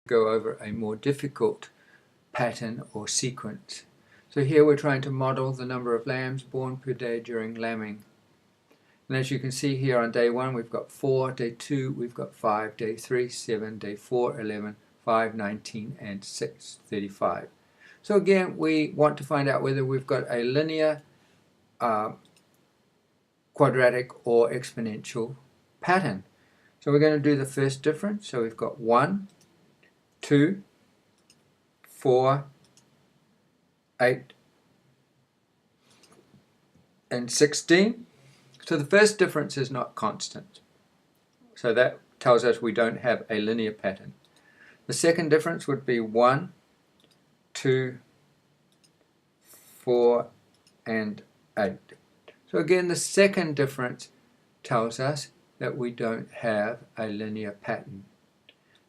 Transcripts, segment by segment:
go over a more difficult pattern or sequence. So here we're trying to model the number of lambs born per day during lambing. And as you can see here, on day 1 we've got 4, day 2 we've got 5, day 3 7, day 4 11, 5 19, and 6 35. So again, we want to find out whether we've got a linear, quadratic, or exponential pattern. So we're going to do the first difference. So we've got 1, 2, 4, 8, and 16. So the first difference is not constant. So that tells us we don't have a linear pattern. The second difference would be 1, 2, 4, and 8. So again, the second difference tells us that we don't have a linear pattern.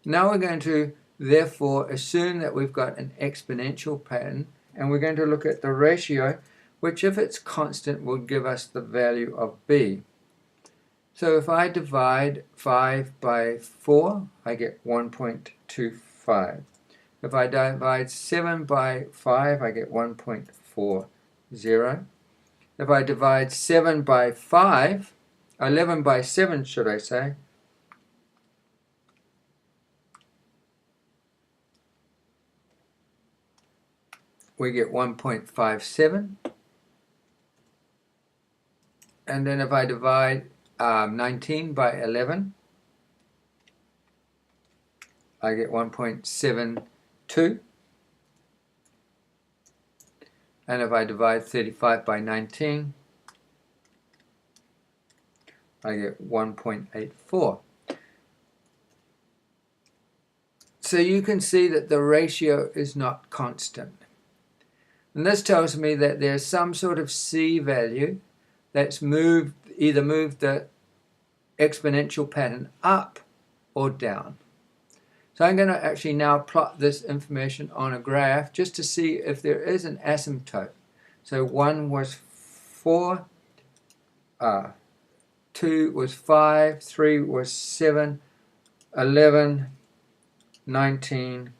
Now we're going to therefore assume that we've got an exponential pattern, and we're going to look at the ratio, which if it's constant will give us the value of b. So if I divide 5 by 4, I get 1.25. If I divide 7 by 5, I get 1.40. If I divide 7 by 5, 11 by 7 should I say, we get 1.57. And then if I divide 19 by 11, I get 1.72. And if I divide 35 by 19, I get 1.84. So you can see that the ratio is not constant. And this tells me that there's some sort of c value that's either moved the exponential pattern up or down. So I'm going to actually now plot this information on a graph just to see if there is an asymptote. So 1 was 4, 2 was 5, 3 was 7, 11, 19,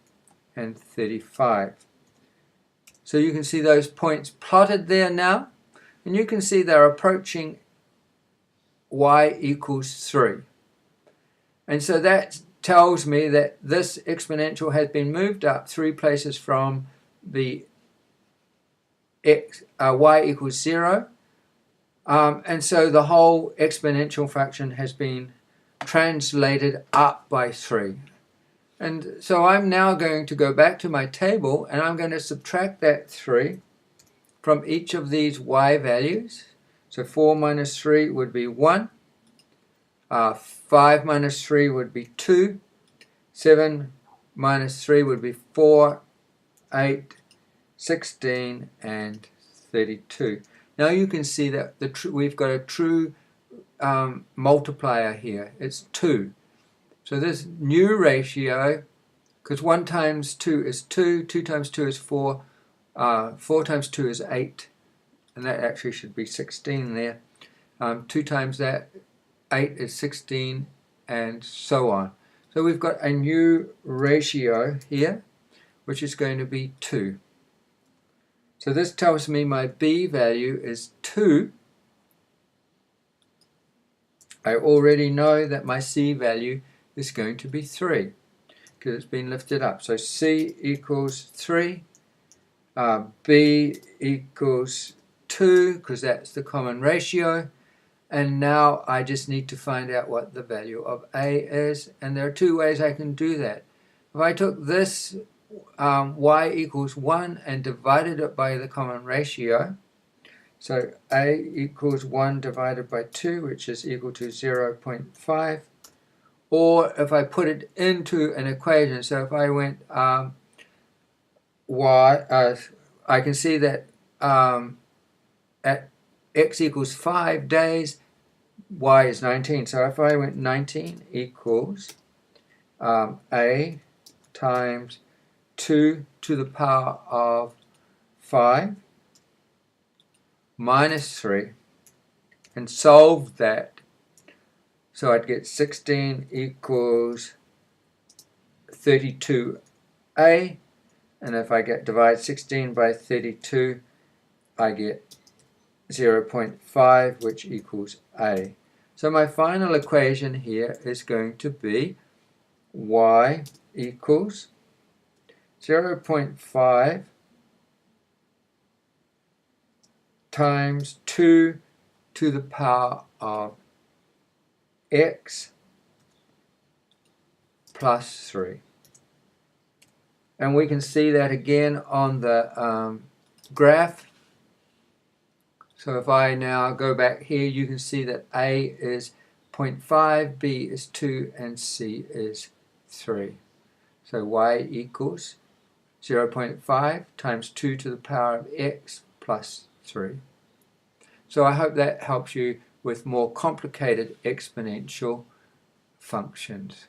and 35. So you can see those points plotted there now, and you can see they're approaching y equals 3. And so that tells me that this exponential has been moved up 3 places from the y equals 0. And so the whole exponential function has been translated up by 3. And so I'm now going to go back to my table, and I'm going to subtract that 3 from each of these y values. So 4 minus 3 would be 1. 5 minus 3 would be 2. 7 minus 3 would be 4, 8, 16, and 32. Now you can see that we've got a true multiplier here. It's 2. So this new ratio, because 1 times 2 is 2, 2 times 2 is 4, 4 times 2 is 8, and that actually should be 16 there. 2 times that, 8 is 16, and so on. So we've got a new ratio here, which is going to be 2. So this tells me my b value is 2. I already know that my c value is going to be 3 because it's been lifted up. So c equals 3, b equals 2 because that's the common ratio, and now I just need to find out what the value of a is, and there are 2 ways I can do that. If I took this y equals 1 and divided it by the common ratio, so a equals 1 divided by 2, which is equal to 0.5. Or if I put it into an equation, so if I went I can see that at x equals 5 days, y is 19. So if I went 19 equals a times 2 to the power of 5 minus 3, and solve that. So I'd get 16 equals 32a, and if I divide 16 by 32, I get 0.5, which equals a. So my final equation here is going to be y equals 0.5 times 2 to the power of x plus 3. And we can see that again on the graph. So if I now go back here, you can see that A is 0.5, B is 2, and C is 3. So y equals 0.5 times 2 to the power of x plus 3. So I hope that helps you with more complicated exponential functions.